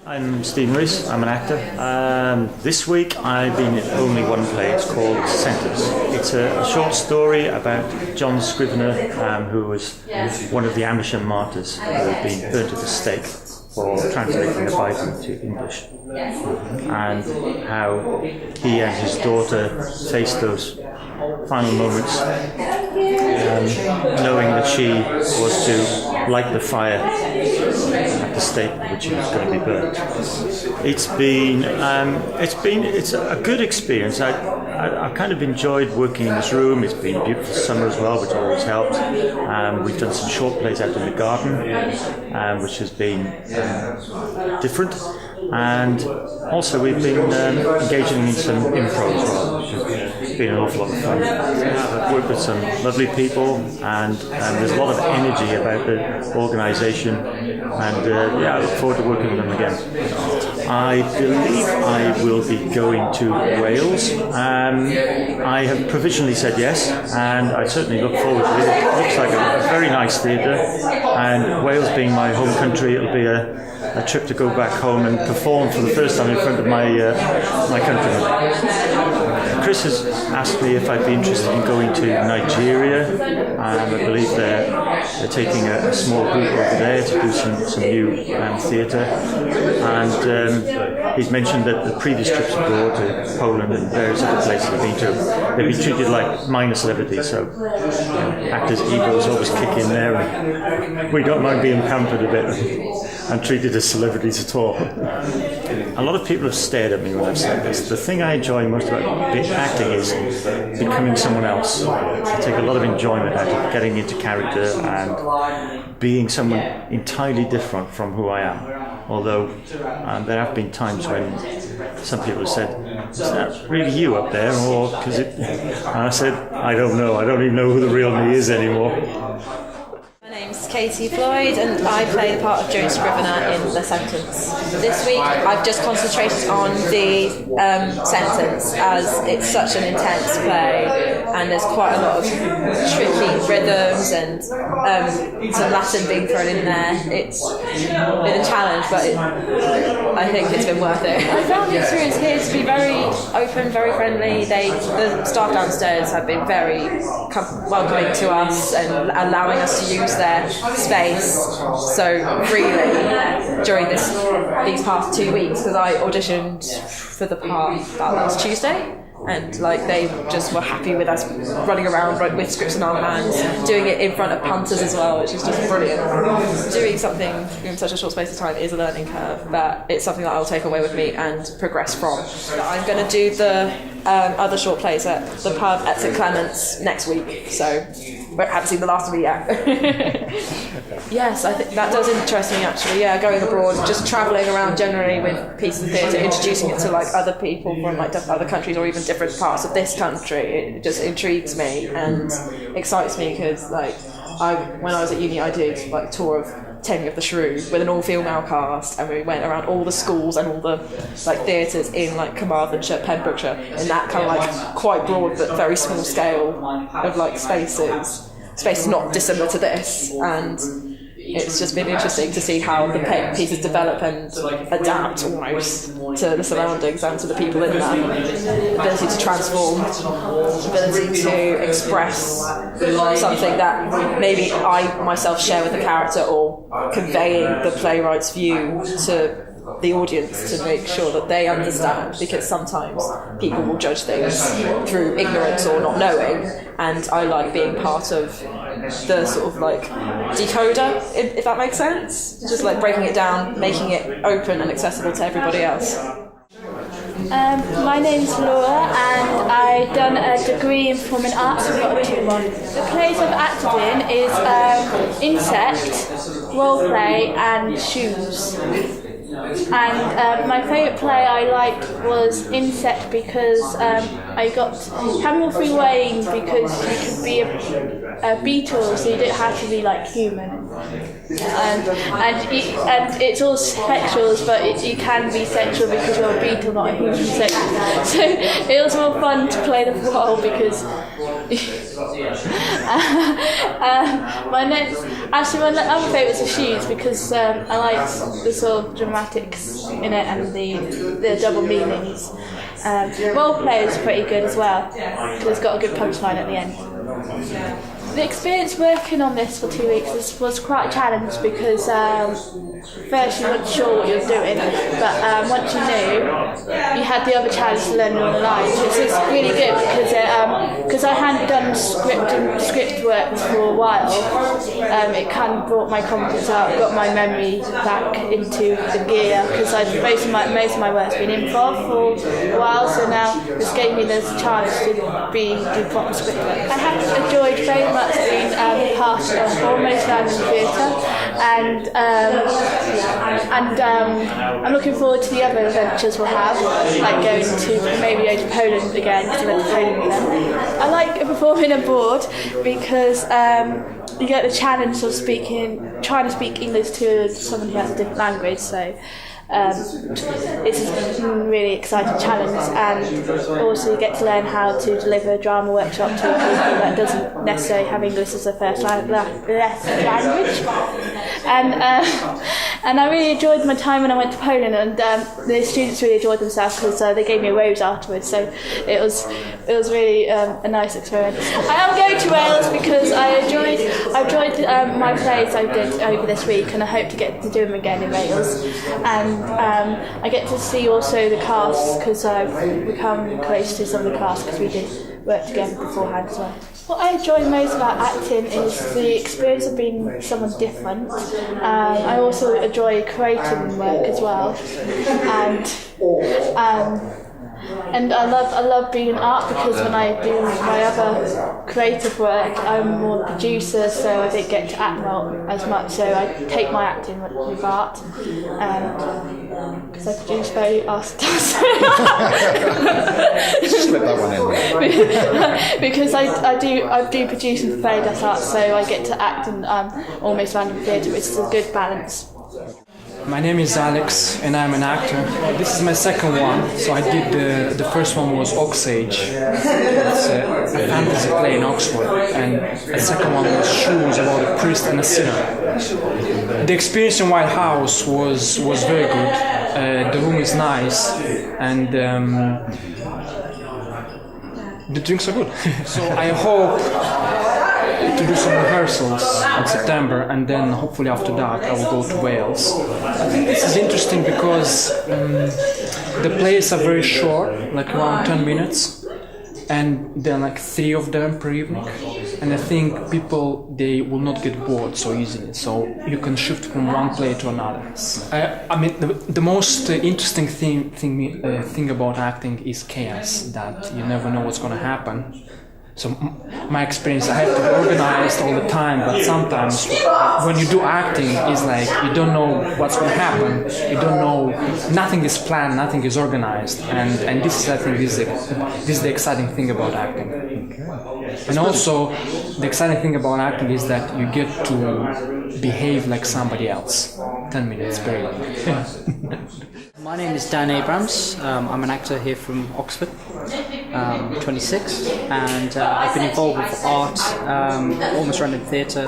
I'm Stephen Rees, I'm an actor. This week I've been in only one play, it's called Sentence. It's a short story about John Scrivener, who was one of the Amersham martyrs who had been burnt at the stake for translating the Bible to English. And how he and his daughter faced those final moments, knowing that she was to light the fire at the stake at which he was going to be burnt. It's a good experience. I kind of enjoyed working in this room. It's been a beautiful summer as well, which always helps. We've done some short plays out in the garden, which has been different. And also we've been engaging in some improv as well, which has been an awful lot of fun. I've worked with some lovely people, and there's a lot of energy about the organisation, and I look forward to working with them again. I believe I will be going to Wales. I have provisionally said yes, and I certainly look forward to it. It looks like a very nice theatre, and Wales being my home country, it'll be a trip to go back home and perform for the first time in front of my countrymen. Chris has asked me if I'd be interested in going to Nigeria, and I believe they're taking a small group over there to do some new theatre, and he's mentioned that the previous trips abroad to Poland and various other places they've been to, they've been treated like minor celebrities, so actors' egos always kick in there, and we don't mind being pampered a bit and treated as celebrities at all. A lot of people have stared at me when I've said this. The thing I enjoy most about acting is becoming someone else. I take a lot of enjoyment out of getting into character and being someone entirely different from who I am. Although there have been times when some people have said, "Is that really you up there?" Or because and I said, "I don't know. I don't even know who the real me is anymore." My name's Katie Floyd, and I play the part of Joan Scrivener in The Sentence. This week I've just concentrated on the sentence, as it's such an intense play, and there's quite a lot of tricky rhythms and some Latin being thrown in there. It's been a challenge, but I think it's been worth it. I found the experience here to be very open, very friendly. The staff downstairs have been very welcoming to us and allowing us to use their space. So really, during these past 2 weeks, because I auditioned for the part that last Tuesday, and they just were happy with us running around with scripts in our hands, doing it in front of punters as well, which is just brilliant. Doing something in such a short space of time is a learning curve, but it's something that I'll take away with me and progress from. I'm going to do the other short plays at the pub at St Clement's next week, so I haven't seen the last of it yet. Yes, I think that does interest me actually. Yeah, going abroad, just travelling around generally with pieces of theatre, introducing it to other people from other countries or even different parts of this country. It just intrigues me and excites me because when I was at uni, I did a tour of Taming of the Shrew with an all-female cast, and we went around all the schools and all the theatres in Carmarthenshire, Pembrokeshire, in that kind of quite broad but very small scale of spaces not dissimilar to this, and it's just been interesting to see how the pieces develop and adapt almost to the surroundings and to the people in them. Ability to transform, ability to express something that maybe I myself share with the character, or conveying the playwright's view to the audience to make sure that they understand, because sometimes people will judge things through ignorance or not knowing, and I like being part of the sort of decoder, if that makes sense, just breaking it down, making it open and accessible to everybody else. My name's Laura, and I've done a degree in performing arts. I've got a 2-1. The plays I've acted in is Insect, Role Play, and Shoes. And my favourite play I liked was Insect because I got Hamill Free Weighing, because you could be a beetle, so you don't have to be human. And it's all sexuals, but you can be sexual because you're a beetle, not a human. So it was more fun to play the role because My other favourites are Shoes because I like the sort of dramatics in it and the double meanings. Roleplay is pretty good as well because it's got a good punchline at the end. The experience working on this for 2 weeks was quite a challenge because first you weren't sure what you were doing, but once you knew, you had the other challenge to learn all the lines, which is really good because I hadn't done script work for a while. It kind of brought my confidence up, got my memory back into the gear because most of my work's been improv for a while, so now this gave me the chance to do proper script work. I have enjoyed very much being part of Almost Random Theatre, and I'm looking forward to the other adventures we'll have, like going to Poland again, because I went to Poland with them. I like performing abroad because you get the challenge of trying to speak English to someone who has a different language, so it's a really exciting challenge, and also you get to learn how to deliver a drama workshop to people that doesn't necessarily have English as their first language. And I really enjoyed my time when I went to Poland, and the students really enjoyed themselves because they gave me a rose afterwards, so it was really a nice experience. I am going to Wales because I enjoyed my plays I did over this week, and I hope to get to do them again in Wales. And I get to see also the cast because I've become close to some of the cast because we did work together beforehand as well. What I enjoy most about acting is the experience of being someone different. I also enjoy creating work as well, and I love being in art because when I do my other creative work, I'm more a producer, so I don't get to act as much. So I take my acting with art, because I produce very art stuff. Slip that one in there. Because I do producing for Fairydeath Art, so I get to act in Almost Random Theatre, which is a good balance. My name is Alex and I'm an actor. This is my second one. So I did the first one was Oxage. It's a fantasy play in Oxford, and the second one was Shoes, about a priest and a sinner. The experience in White House was very good. The room is nice, and the drinks are good. So I hope to do some rehearsals in September, and then hopefully after that I will go to Wales. I think this is interesting because the plays are very short, like around 10 minutes, and there are like 3 of them per evening, and I think people, they will not get bored so easily, so you can shift from one play to another. I mean, the most interesting thing about acting is chaos, that you never know what's going to happen. So my experience, I have to be organized all the time, but sometimes when you do acting, it's like you don't know what's going to happen. You don't know, nothing is planned, nothing is organized, and this is, I think, this is the exciting thing about acting. And also, the exciting thing about acting is that you get to behave like somebody else. 10 minutes per evening. My name is Dan Abrams. I'm an actor here from Oxford, 26, and I've been involved with art, Almost Random Theatre,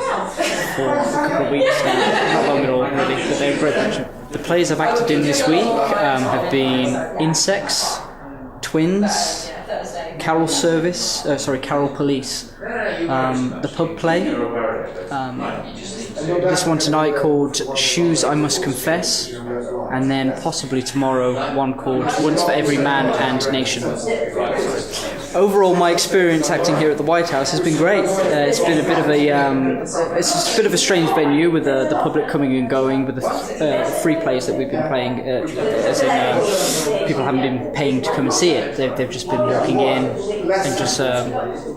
for a couple of weeks now. Not long at all, really, but they're a great bunch. The plays I've acted in this week have been Insects, Twins, Carol Police, the pub play, this one tonight called Shoes I Must Confess, and then possibly tomorrow one called Once for Every Man and Nation. Overall, my experience acting here at the White House has been great. It's been a bit of a strange venue with the public coming and going, with the free plays that we've been playing, as in people haven't been paying to come and see it. They've just been walking in and just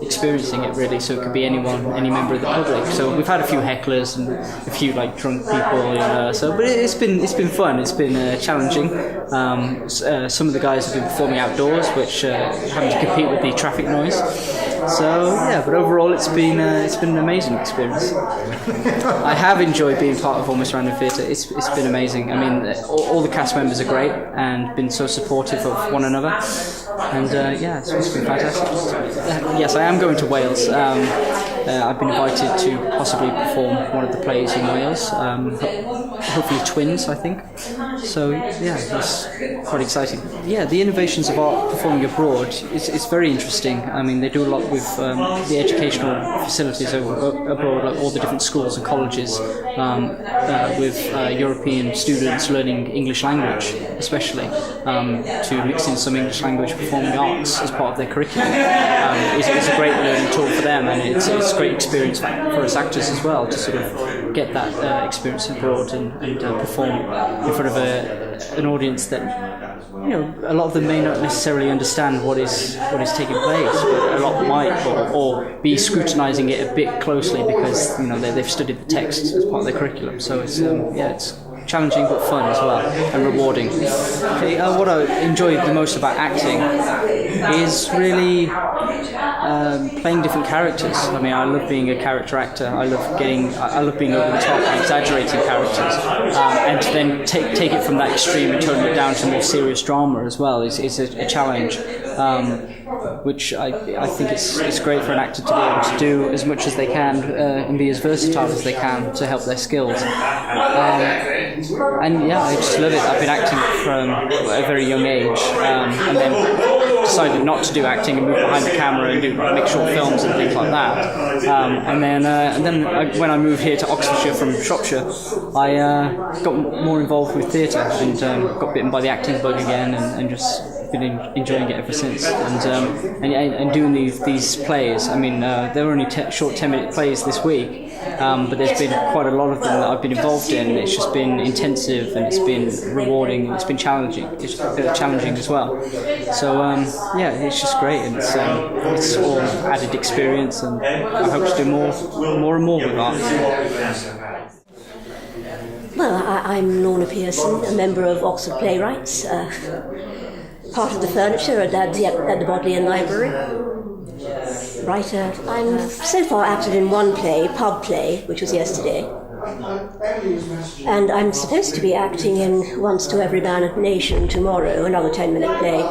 experiencing it, really. So it could be anyone, any member of the public. So we've had a few hecklers and a few like drunk people, but it's been fun. It's been challenging. Some of the guys have been performing outdoors, which having to compete with the traffic noise. So yeah, but overall it's been an amazing experience. I have enjoyed being part of Almost Random Theatre. It's been amazing. I mean, all the cast members are great and been so supportive of one another. And yeah, it's been fantastic. Yes, I am going to Wales. I've been invited to possibly perform one of the plays in Wales. Hopefully Twins, I think. So yeah, it's quite exciting. Yeah, the innovations of art performing abroad is very interesting. I mean, they do a lot with the educational facilities abroad, like all the different schools and colleges, with European students learning English language, especially, to mix in some English language performing arts as part of their curriculum. It's a great learning tool for them, and it's a great experience for us actors as well to sort of get that experience abroad and perform in front of an audience that, you know, a lot of them may not necessarily understand what is taking place, but a lot might, or be scrutinising it a bit closely because, you know, they've studied the text as part of their curriculum. So it's it's challenging but fun as well and rewarding. Okay, what I enjoy the most about acting is really playing different characters. I mean, I love being a character actor. I love being over the top and exaggerating characters, and to then take it from that extreme and tone it down to more serious drama as well is a challenge, which I think it's great for an actor to be able to do as much as they can and be as versatile as they can to help their skills. And yeah, I just love it. I've been acting from a very young age, and then decided not to do acting and move behind the camera and make short films and things like that. And then when I moved here to Oxfordshire from Shropshire, I got more involved with theatre and got bitten by the acting bug again, and just been enjoying it ever since. And doing these plays. I mean, they were only short 10-minute plays this week, but there's been quite a lot of them that I've been involved in. It's just been intensive, and it's been rewarding, and it's been challenging. It's challenging as well. So yeah, it's just great, and it's all added experience, and I hope to do more and more with art. Well, I'm Lorna Pearson, a member of Oxford Playwrights, part of the furniture at the Bodleian Library. Writer. I'm so far acted in one play, Pub Play, which was yesterday. And I'm supposed to be acting in Once to Every Man and Nation tomorrow, another 10-minute play,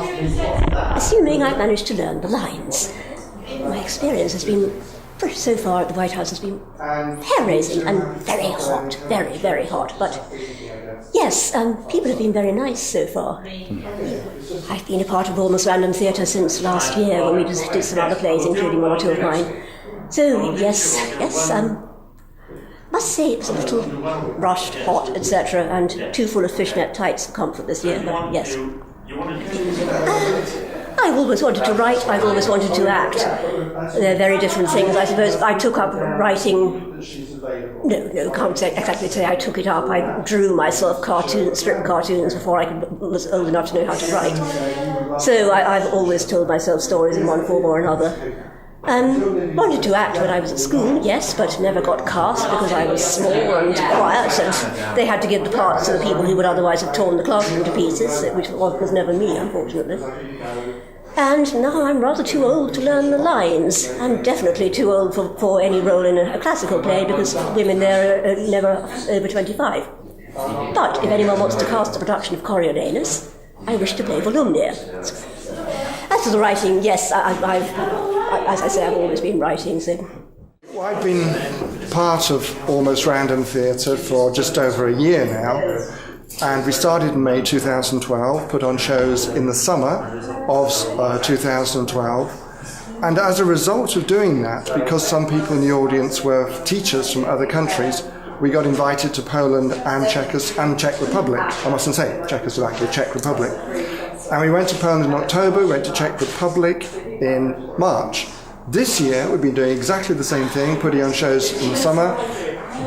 assuming I manage to learn the lines. My experience has been, so far at the White House, has been hair-raising and very hot, very, very hot. But yes, people have been very nice so far. I've been a part of Almost Random Theatre since last year when we just did some other plays, including one or two of mine. So yes, must say it was a little rushed, hot, etc., and too full of fishnet tights for comfort this year, but yes. I've always wanted to write, I've always wanted to act. They're very different things. I suppose I took up writing, no, can't exactly say I took it up. I drew myself strip cartoons before I was old enough to know how to write. So I've always told myself stories in one form or another. Wanted to act when I was at school, yes, but never got cast because I was small and quiet, and they had to give the parts to the people who would otherwise have torn the classroom to pieces, which was never me, unfortunately. And now I'm rather too old to learn the lines. I'm definitely too old for any role in a classical play because women there are never over 25. But if anyone wants to cast a production of Coriolanus, I wish to play Volumnia. As for the writing, yes, as I say, I've always been writing, so... Well, I've been part of Almost Random Theatre for just over a year now, and we started in May 2012, put on shows in the summer of 2012, and as a result of doing that, because some people in the audience were teachers from other countries, we got invited to Poland and Czech Republic. I mustn't say Czechoslovakia, Czech Republic. And we went to Poland in October, went to Czech Republic in March. This year we've been doing exactly the same thing, putting on shows in the summer,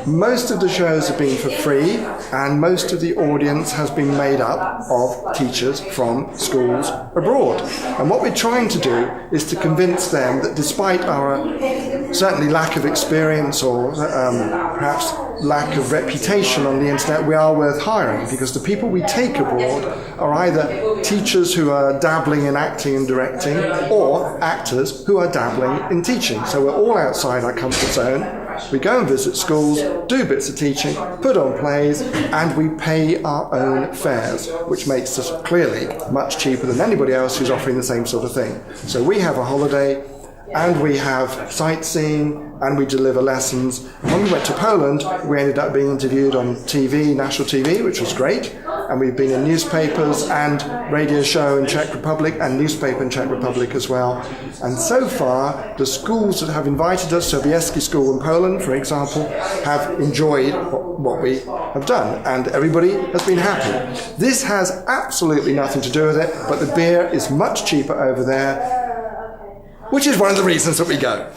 Most of the shows have been for free, and most of the audience has been made up of teachers from schools abroad. And what we're trying to do is to convince them that despite our certainly lack of experience or perhaps lack of reputation on the internet, we are worth hiring, because the people we take abroad are either teachers who are dabbling in acting and directing, or actors who are dabbling in teaching. So we're all outside our comfort zone. We go and visit schools, do bits of teaching, put on plays, and we pay our own fares, which makes us clearly much cheaper than anybody else who's offering the same sort of thing. So we have a holiday, and we have sightseeing, and we deliver lessons. When we went to Poland, we ended up being interviewed on TV, national TV, which was great, and we've been in newspapers and radio show in Czech Republic and newspaper in Czech Republic as well. And so far, the schools that have invited us, Sobieski School in Poland, for example, have enjoyed what we have done, and everybody has been happy. This has absolutely nothing to do with it, but the beer is much cheaper over there, which is one of the reasons that we go.